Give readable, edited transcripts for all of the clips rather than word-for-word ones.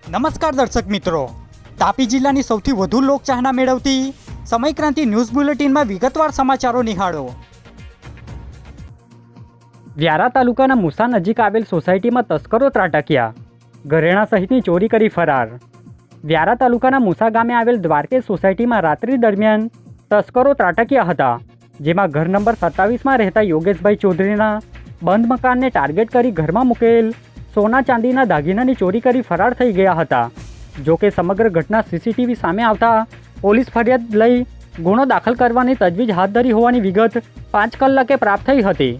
નમસ્કાર દર્શક મિત્રો, તાપી જિલ્લાની સૌથી વધુ લોકચાહના મેળવતી સમય ક્રાંતિ ન્યૂઝ બુલેટિનમાં વિગતવાર સમાચારો નિહાળો। વ્યારા તાલુકાના મુસા નજીક આવેલ સોસાયટીમાં તસ્કરો ત્રાટક્યા, ઘરેણા સહિતની ચોરી કરી ફરાર। વ્યારા તાલુકાના મુસા ગામે આવેલ દ્વારકેશ સોસાયટીમાં રાત્રિ દરમિયાન તસ્કરો ત્રાટક્યા હતા, જેમાં ઘર નંબર 27માં રહેતા યોગેશભાઈ ચૌધરીના બંધ મકાનને ટાર્ગેટ કરી ઘરમાં મૂકેલ સોના ચાંદીના દાગીનાની ચોરી કરી ફરાર થઈ ગયા હતા। જો કે સમગ્ર ઘટના સીસીટીવી સામે આવતા પોલીસ ફરિયાદ લઈ ગુનો દાખલ કરવાની તજવીજ હાથ ધરી હોવાની વિગત 5 કલાકે પ્રાપ્ત થઈ હતી।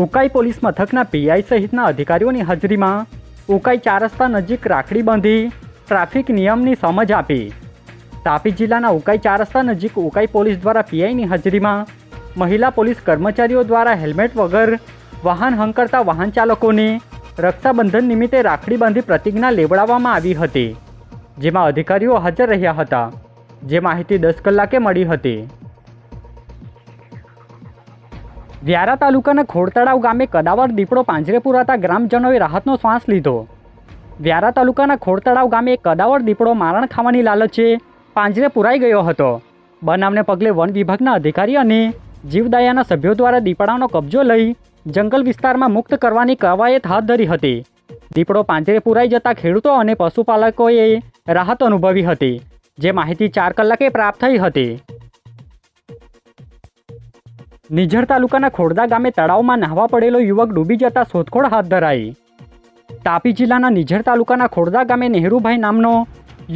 ઉકાઈ પોલીસ મથકના પીઆઈ સહિતના અધિકારીઓની હાજરીમાં ઉકાઈ 4 રસ્તા નજીક રાખડી બાંધી ટ્રાફિક નિયમની સમજ આપી। તાપી જિલ્લાના ઉકાઈ 4 રસ્તા નજીક ઉકાઈ પોલીસ દ્વારા પીઆઈની હાજરીમાં મહિલા પોલીસ કર્મચારીઓ દ્વારા હેલ્મેટ વગર વાહન હંકારતા વાહન ચાલકોને રક્ષાબંધન નિમિત્તે રાખડી બાંધી પ્રતિજ્ઞા લેવડાવવામાં આવી હતી, જેમાં અધિકારીઓ હાજર રહ્યા હતા। જે માહિતી 10 કલાકે મળી હતી। વ્યારા તાલુકાના ખોડતળાવ ગામે કદાવર દીપડો પાંજરે પુરાતા ગ્રામજનોએ રાહતનો શ્વાસ લીધો। વ્યારા તાલુકાના ખોડતળાવ ગામે કદાવર દીપડો મારણ ખાવાની લાલચે પાંજરે પુરાઈ ગયો હતો। બનાવને પગલે વન વિભાગના અધિકારી અને જીવદયાના સભ્યો દ્વારા દીપડાનો કબજો લઈ જંગલ વિસ્તારમાં મુક્ત કરવાની કવાયત હાથ ધરી હતી। દીપડો પાંજરે પુરાઈ જતા ખેડૂતો અને પશુપાલકોએ રાહત અનુભવી હતી, જે માહિતી 4 કલાકે પ્રાપ્ત થઈ હતી। નિઝર તાલુકાના ખોડદા ગામે તળાવમાં નાહવા પડેલો યુવક ડૂબી જતા શોધખોળ હાથ ધરાઈ। તાપી જિલ્લાના નિઝર તાલુકાના ખોડદા ગામે નહેરુભાઈ નામનો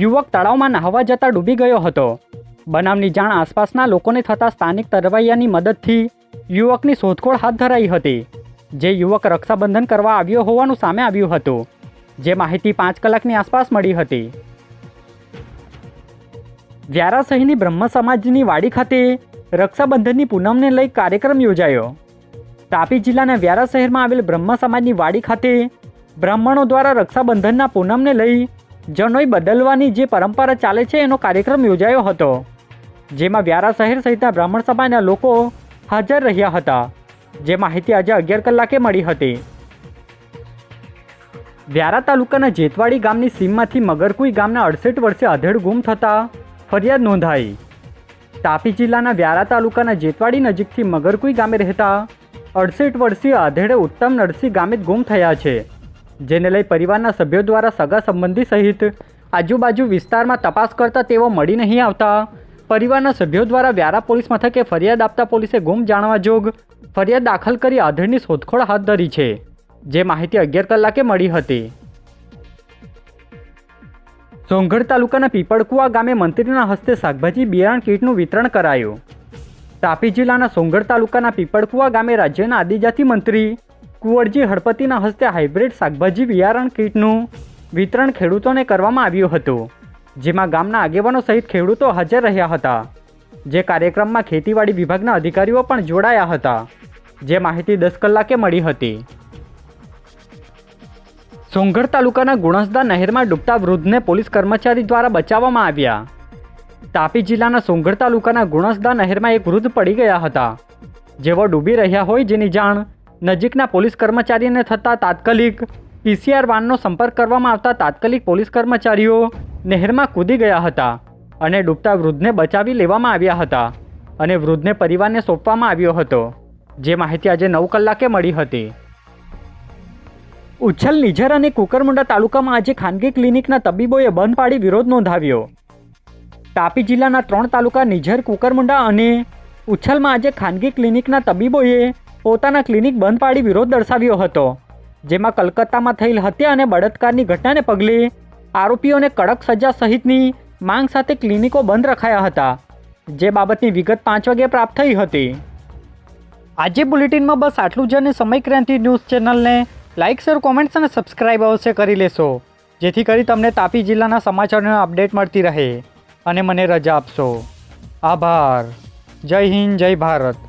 યુવક તળાવમાં નાહવા જતા ડૂબી ગયો હતો। બનાવની જાણ આસપાસના લોકોને થતાં સ્થાનિક તરવૈયાની મદદથી યુવકની શોધખોળ હાથ ધરાઈ હતી, જે યુવક રક્ષાબંધન કરવા આવ્યો હોવાનું સામે આવ્યું હતું, જે માહિતી 5 કલાકની આસપાસ મળી હતી। વ્યારા શહેરની બ્રહ્મ સમાજની વાડી ખાતે રક્ષાબંધનની પૂનમને લઈ કાર્યક્રમ યોજાયો। તાપી જિલ્લાના વ્યારા શહેરમાં આવેલ બ્રહ્મ સમાજની વાડી ખાતે બ્રાહ્મણો દ્વારા રક્ષાબંધનના પૂનમને લઈ જનોઈ બદલવાની જે પરંપરા ચાલે છે એનો કાર્યક્રમ યોજાયો હતો, જેમાં વ્યારા શહેર સહિતના બ્રાહ્મણ સમાજના લોકો હાજર રહ્યા હતા, જે માહિતી આજે 11 કલાકે મળી હતી। વ્યારા તાલુકાના જેતવાડી ગામની સીમમાંથી મગરકુઈ ગામના 68 વર્ષે આધેડ ગુમ થતાં ફરિયાદ નોંધાઈ। તાપી જિલ્લાના વ્યારા તાલુકાના જેતવાડી નજીકથી મગરકુઈ ગામે રહેતા 68 વર્ષીય આધેડ ઉત્તમ નરસિંહ ગામે ગુમ થયા છે, જેને લઈ પરિવારના સભ્યો દ્વારા સગા સંબંધી સહિત આજુબાજુ વિસ્તારમાં તપાસ કરતા તેઓ મળી નહીં આવતા પરિવારના સભ્યો દ્વારા વ્યારા પોલીસ મથકે ફરિયાદ આપતા પોલીસે ગુમ જાણવા જોગ ફરિયાદ દાખલ કરી આધેડની શોધખોળ હાથ ધરી છે, જે માહિતી 11 કલાકે મળી હતી। સોંગઢ તાલુકાના પીપળકુવા ગામે મંત્રીના હસ્તે શાકભાજી બિયારણ કીટનું વિતરણ કરાયું। તાપી જિલ્લાના સોંગઢ તાલુકાના પીપળકુવા ગામે રાજ્યના આદિજાતિ મંત્રી કુંવરજી હળપતિના હસ્તે હાઇબ્રિડ શાકભાજી બિયારણ કીટનું વિતરણ ખેડૂતોને કરવામાં આવ્યું હતું, જેમાં ગામના આગેવાનો સહિત ખેડૂતો હાજર રહ્યા હતા। જે કાર્યક્રમમાં ખેતીવાડી વિભાગના અધિકારીઓ પણ જોડાયા હતા, જે માહિતી 10 કલાકે મળી હતી। સોંગઢ તાલુકાના ગુણસદા નહેરમાં ડૂબતા વૃદ્ધને પોલીસ કર્મચારી દ્વારા બચાવવામાં આવ્યા। તાપી જિલ્લાના સોંગઢ તાલુકાના ગુણસદા નહેરમાં એક વૃદ્ધ પડી ગયા હતા, જેઓ ડૂબી રહ્યા હોય જેની જાણ નજીકના પોલીસ કર્મચારીને થતાં તાત્કાલિક પીસીઆર વાનનો સંપર્ક કરવામાં આવતા તાત્કાલિક પોલીસ કર્મચારીઓ નહેરમાં કૂદી ગયા હતા અને ડૂબતા વૃદ્ધને બચાવી લેવામાં આવ્યા હતા અને વૃદ્ધને પરિવારને સોંપવામાં આવ્યો હતો, જે માહિતી આજે 9 કલાકે મળી હતી। ઉચ્છલ, નિઝર અને કુકરમુંડા તાલુકામાં આજે ખાનગી ક્લિનિકના તબીબોએ બંધ પાડી વિરોધ નોંધાવ્યો। તાપી જિલ્લાના 3 તાલુકા નિઝર, કુકરમુંડા અને ઉચ્છલમાં આજે ખાનગી ક્લિનિકના તબીબોએ પોતાના ક્લિનિક બંધ પાડી વિરોધ દર્શાવ્યો હતો, જેમાં કલકત્તામાં થયેલ હત્યા અને બળાત્કારની ઘટનાને પગલે આરોપીઓને કડક સજા સહિતની માંગ સાથે ક્લિનિકો બંધ રખાયા હતા, જે બાબતની વિગત 5 વાગે પ્રાપ્ત થઈ હતી। આજે બુલેટિનમાં બસ આટલું જ અને સમય ક્રાંતિ ન્યૂઝ ચેનલને લાઇક, શેર, કોમેન્ટ્સ અને સબસ્ક્રાઇબ અવશ્ય કરી લેશો, જેથી કરી તમને તાપી જિલ્લાના સમાચારોની અપડેટ મળતી રહે અને મને રજા આપશો। આભાર। જય હિન્દ, જય ભારત।